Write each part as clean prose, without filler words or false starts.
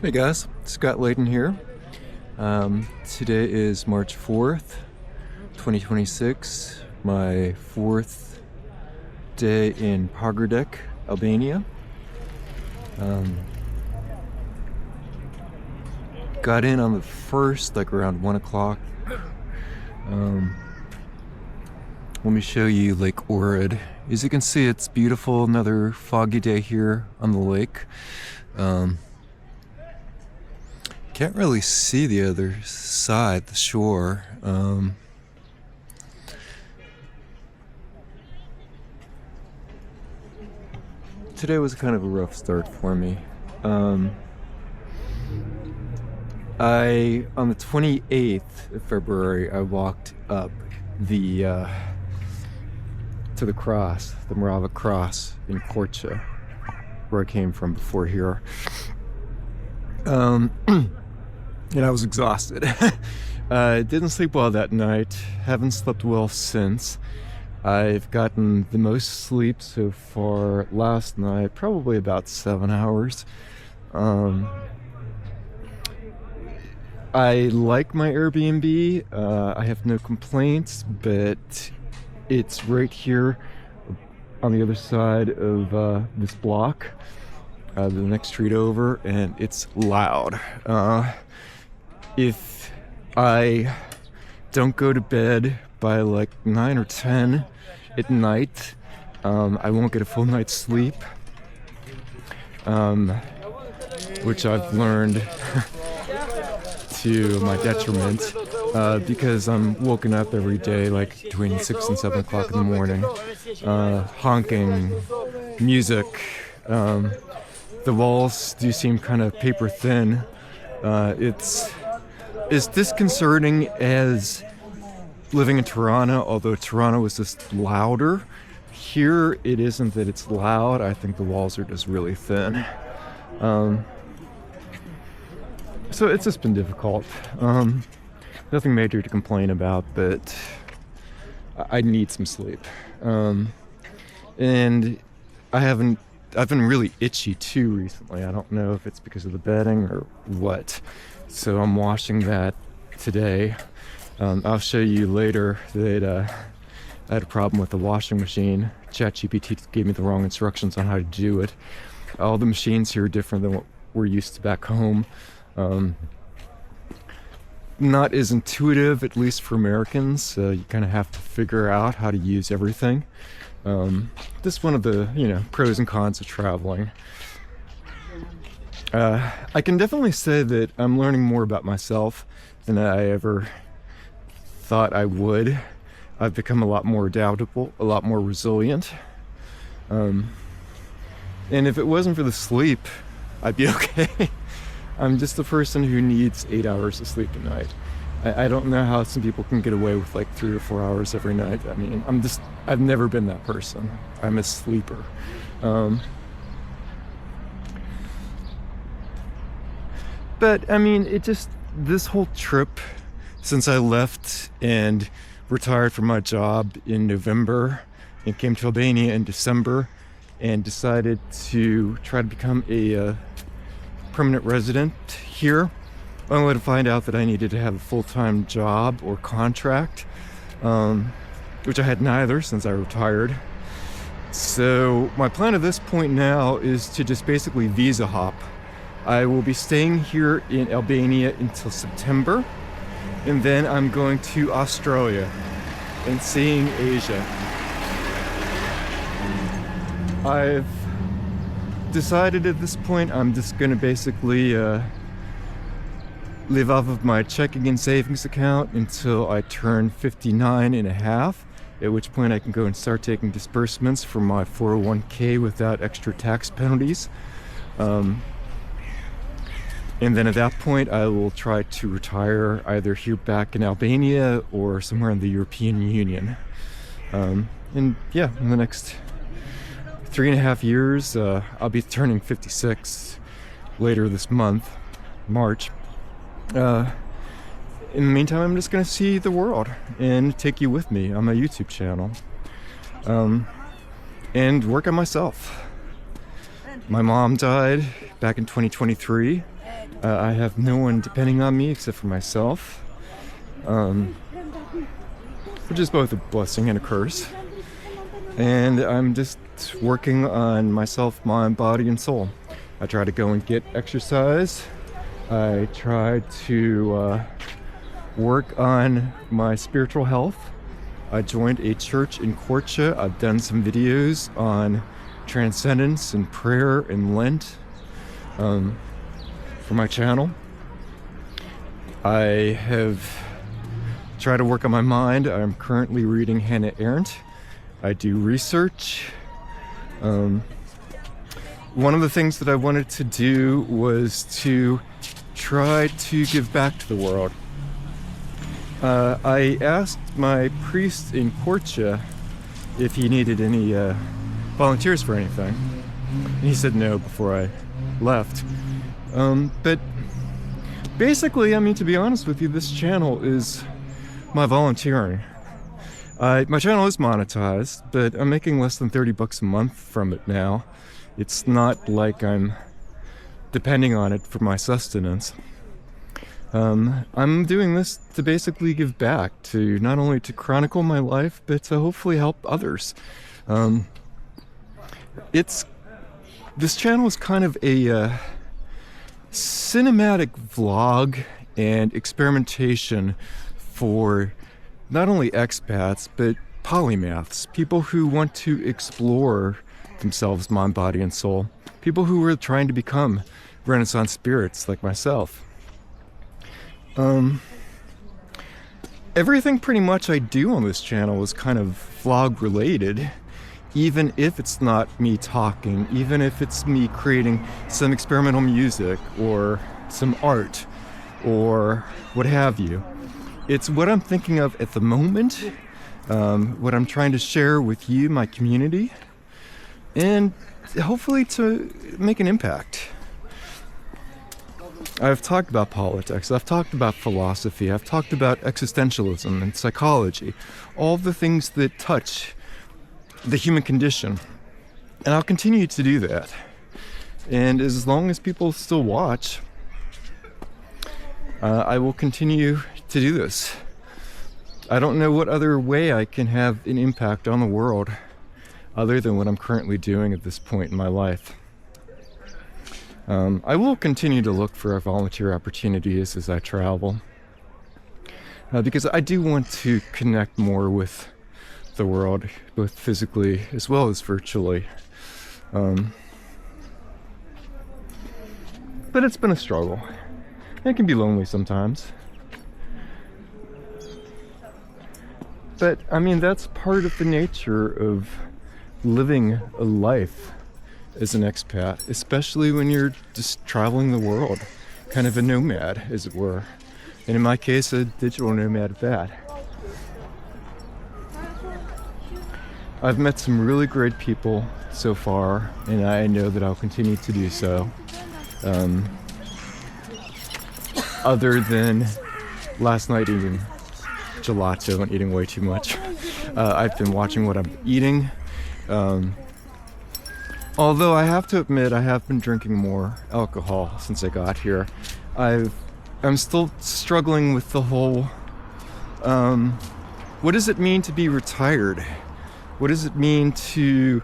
Hey guys, Scott Layden here. Today is March 4th, 2026, my fourth day in Pogradec, Albania. Got in on the first, like around 1 o'clock. Let me show you Lake Ohrid. As you can see, it's beautiful. Another foggy day here on the lake. Can't really see the other side, the shore. Today was kind of a rough start for me. On the 28th of February, I walked up to the cross, the Morava cross in Korcha, where I came from before here. And I was exhausted. Didn't sleep well that night. Haven't slept well since. I've gotten the most sleep so far last night, probably about 7 hours. I like my Airbnb. I have no complaints, but it's right here on the other side of this block, the next street over, and it's loud. If I don't go to bed by like 9 or 10 at night, I won't get a full night's sleep, which I've learned to my detriment, because I'm woken up every day like between 6 and 7 o'clock in the morning, honking, music. The walls do seem kind of paper thin. It's as disconcerting as living in Toronto, although Toronto was just louder. Here it isn't that it's loud. I think the walls are just really thin. So it's just been difficult. Nothing major to complain about, but I need some sleep. And I've been really itchy too recently. I don't know if it's because of the bedding or what. So I'm washing that today. I'll show you later that I had a problem with the washing machine. ChatGPT gave me the wrong instructions on how to do it. All the machines here are different than what we're used to back home. Not as intuitive, at least for Americans. You kind of have to figure out how to use everything. This is one of the, pros and cons of traveling. I can definitely say that I'm learning more about myself than I ever thought I would. I've become a lot more adaptable, a lot more resilient. And if it wasn't for the sleep, I'd be okay. I'm just a person who needs 8 hours of sleep a night. I don't know how some people can get away with like 3 or 4 hours every night. I mean, I've never been that person. I'm a sleeper. But I mean, this whole trip since I left and retired from my job in November and came to Albania in December and decided to try to become a permanent resident here, only to find out that I needed to have a full-time job or contract, which I had neither since I retired. So my plan at this point now is to just basically visa hop. I will be staying here in Albania until September, and then I'm going to Australia and seeing Asia. I've decided at this point I'm just going to basically live off of my checking and savings account until I turn 59 and a half, at which point I can go and start taking disbursements from my 401k without extra tax penalties. And then at that point I will try to retire either here back in Albania or somewhere in the European Union. In the next 3.5 years, I'll be turning 56 later this month, March. In the meantime, I'm just going to see the world and take you with me on my YouTube channel, and work on myself. My mom died back in 2023. I have no one depending on me except for myself, which is both a blessing and a curse. And I'm just working on myself, mind, body, and soul. I try to go and get exercise. I try to work on my spiritual health. I joined a church in Korcha. I've done some videos on transcendence and prayer and Lent for my channel. I have tried to work on my mind. I'm currently reading Hannah Arendt. I do research. One of the things that I wanted to do was to try to give back to the world. I asked my priest in Korcha if he needed any volunteers for anything. And he said no before I left. But basically, I mean, to be honest with you, this channel is my volunteering. My channel is monetized, but I'm making less than $30 a month from it now. It's not like I'm depending on it for my sustenance. I'm doing this to basically give back, to not only to chronicle my life, but to hopefully help others. This channel is kind of a cinematic vlog and experimentation for not only expats, but polymaths, people who want to explore themselves, mind, body, and soul, people who are trying to become Renaissance spirits like myself. Everything pretty much I do on this channel is kind of vlog related, even if it's not me talking, even if it's me creating some experimental music or some art or what have you. It's what I'm thinking of at the moment, what I'm trying to share with you, my community, and hopefully to make an impact. I've talked about politics, I've talked about philosophy, I've talked about existentialism and psychology, all the things that touch the human condition. And I'll continue to do that. And as long as people still watch, I will continue to do this. I don't know what other way I can have an impact on the world other than what I'm currently doing at this point in my life. I will continue to look for volunteer opportunities as I travel, because I do want to connect more with the world, both physically as well as virtually. But it's been a struggle. It can be lonely sometimes. But I mean, that's part of the nature of living a life as an expat, especially when you're just traveling the world, kind of a nomad, as it were. And in my case, a digital nomad at that. I've met some really great people so far, and I know that I'll continue to do so. Other than last night eating gelato and eating way too much. I've been watching what I'm eating. Although I have to admit, I have been drinking more alcohol since I got here. I'm still struggling with the whole, what does it mean to be retired? What does it mean to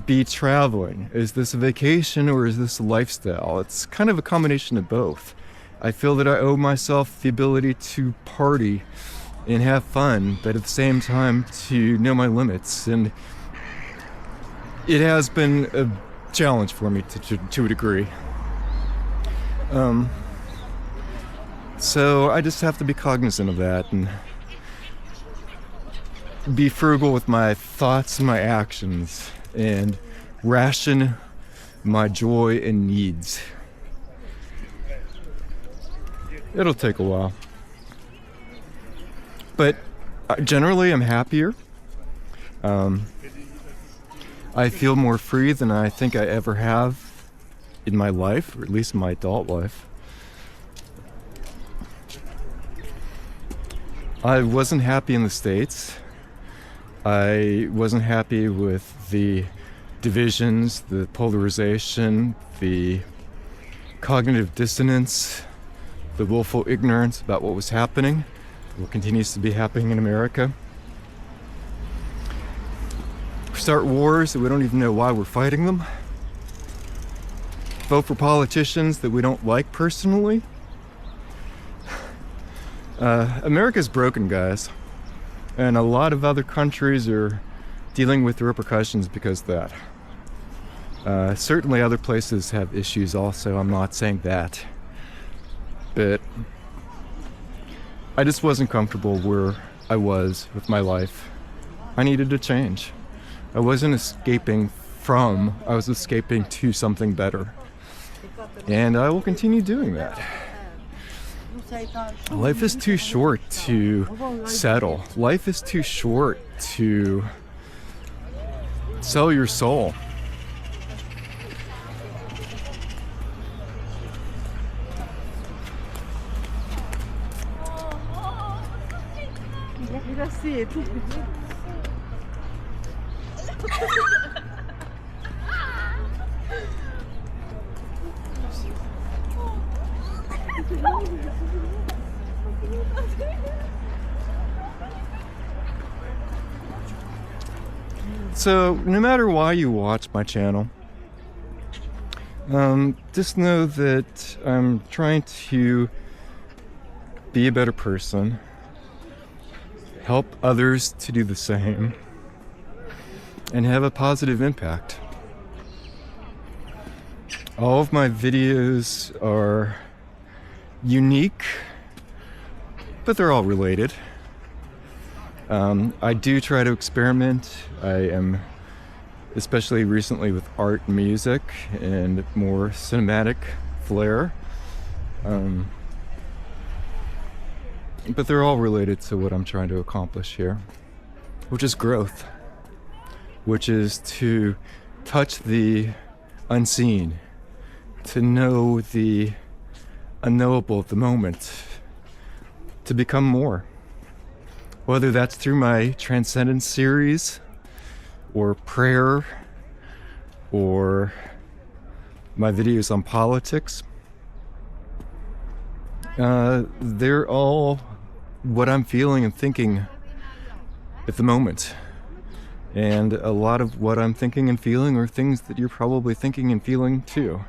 be traveling? Is this a vacation or is this a lifestyle? It's kind of a combination of both. I feel that I owe myself the ability to party and have fun, but at the same time to know my limits. And it has been a challenge for me to a degree. So I just have to be cognizant of that and be frugal with my thoughts and my actions and ration my joy and needs. It'll take a while. But generally I'm happier. I feel more free than I think I ever have in my life, or at least in my adult life. I wasn't happy in the States. I wasn't happy with the divisions, the polarization, the cognitive dissonance, the willful ignorance about what was happening, what continues to be happening in America. Start wars that we don't even know why we're fighting them. Vote for politicians that we don't like personally. America's broken, guys. And a lot of other countries are dealing with the repercussions because of that. Certainly other places have issues also, I'm not saying that. But I just wasn't comfortable where I was with my life. I needed to change. I wasn't escaping from, I was escaping to something better. And I will continue doing that. Life is too short to settle. Life is too short to sell your soul. So, no matter why you watch my channel, just know that I'm trying to be a better person, help others to do the same, and have a positive impact. All of my videos are unique, but they're all related. I do try to experiment. I am, especially recently with art and music and more cinematic flair. But they're all related to what I'm trying to accomplish here, which is growth, which is to touch the unseen, to know the unknowable at the moment, to become more. Whether that's through my Transcendence series, or prayer, or my videos on politics. They're all what I'm feeling and thinking at the moment. And a lot of what I'm thinking and feeling are things that you're probably thinking and feeling too.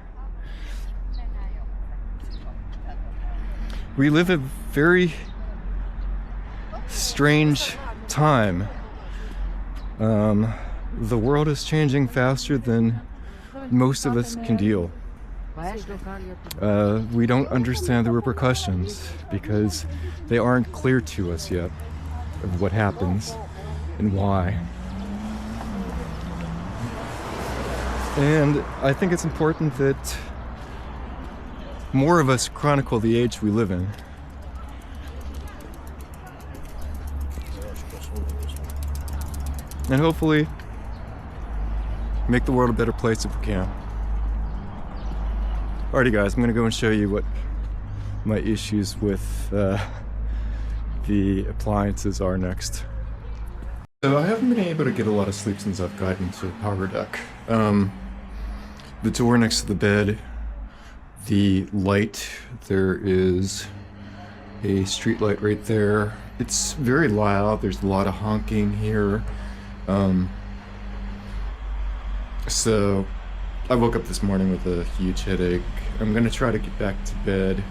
We live a very strange time. The world is changing faster than most of us can deal. We don't understand the repercussions because they aren't clear to us yet of what happens and why. And I think it's important that more of us chronicle the age we live in. And hopefully make the world a better place if we can. Alrighty guys, I'm gonna go and show you what my issues with the appliances are next. So I haven't been able to get a lot of sleep since I've gotten to Pogradec. The door next to the bed, the light, there is a street light right there. It's very loud, there's a lot of honking here. So I woke up this morning with a huge headache. I'm gonna try to get back to bed.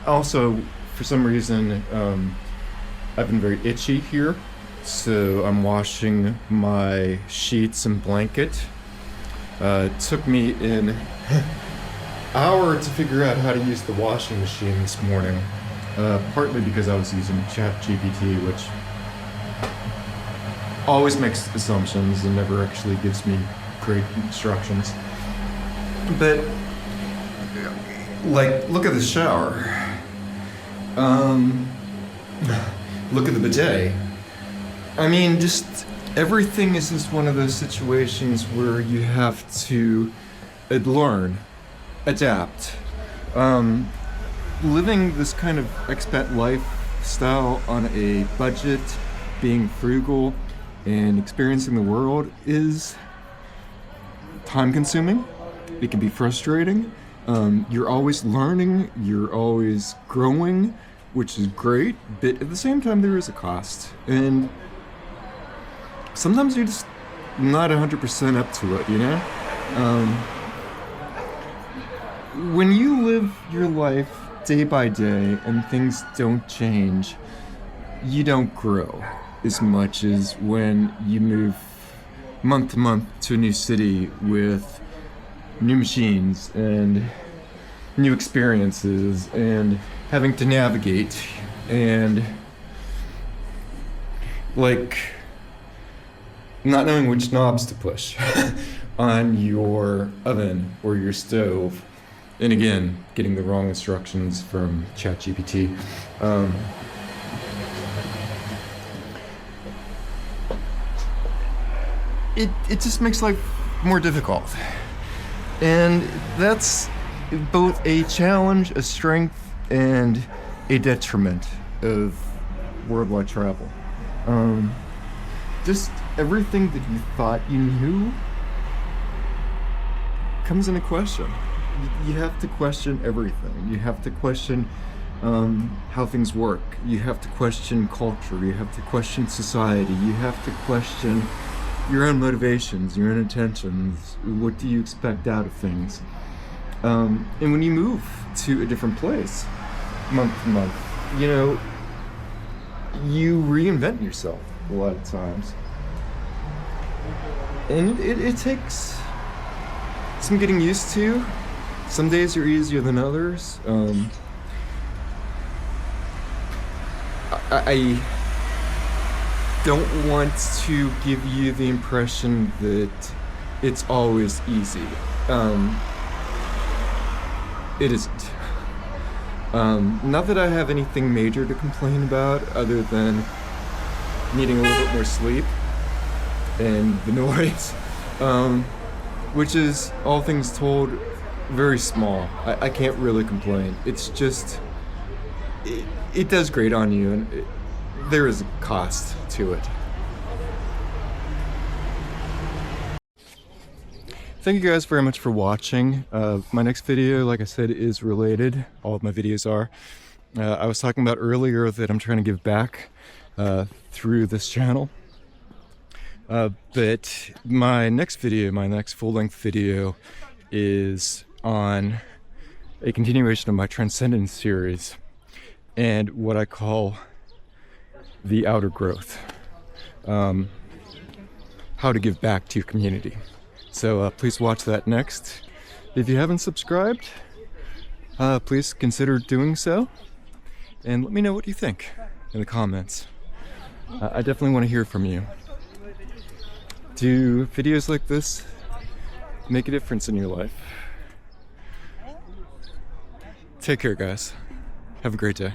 Also, for some reason, I've been very itchy here, so I'm washing my sheets and blanket. It took me an hour to figure out how to use the washing machine this morning, partly because I was using ChatGPT, which always makes assumptions and never actually gives me great instructions. But, like, look at the shower. Look at the bidet. I mean, just everything is just one of those situations where you have to learn, adapt. Living this kind of expat lifestyle on a budget, being frugal, and experiencing the world is time consuming. It can be frustrating, You're always learning, you're always growing, which is great, but at the same time there is a cost. And sometimes you're just not 100% up to it, you know? When you live your life day by day and things don't change, you don't grow as much as when you move month to month to a new city with new machines and new experiences and having to navigate and like not knowing which knobs to push on your oven or your stove, and again getting the wrong instructions from ChatGPT. It just makes life more difficult. And that's both a challenge, a strength, and a detriment of worldwide travel. Just everything that you thought you knew comes into question. You have to question everything. You have to question how things work. You have to question culture. You have to question society. You have to question your own motivations, your own intentions. What do you expect out of things? And when you move to a different place, month to month, you know, you reinvent yourself a lot of times. And it takes some getting used to. Some days are easier than others. I don't want to give you the impression that it's always easy. It isn't. Not that I have anything major to complain about other than needing a little bit more sleep and the noise, which is, all things told, very small. I can't really complain. It's just, it does grate on you, and there is a cost to it. Thank you guys very much for watching. My next video, like I said, is related. All of my videos are. I was talking about earlier that I'm trying to give back through this channel. But my next video, my next full-length video, is on a continuation of my Transcendence series and what I call the outer growth. How to give back to your community. So please watch that next. If you haven't subscribed, please consider doing so. And let me know what you think in the comments. I definitely want to hear from you. Do videos like this make a difference in your life? Take care, guys. Have a great day.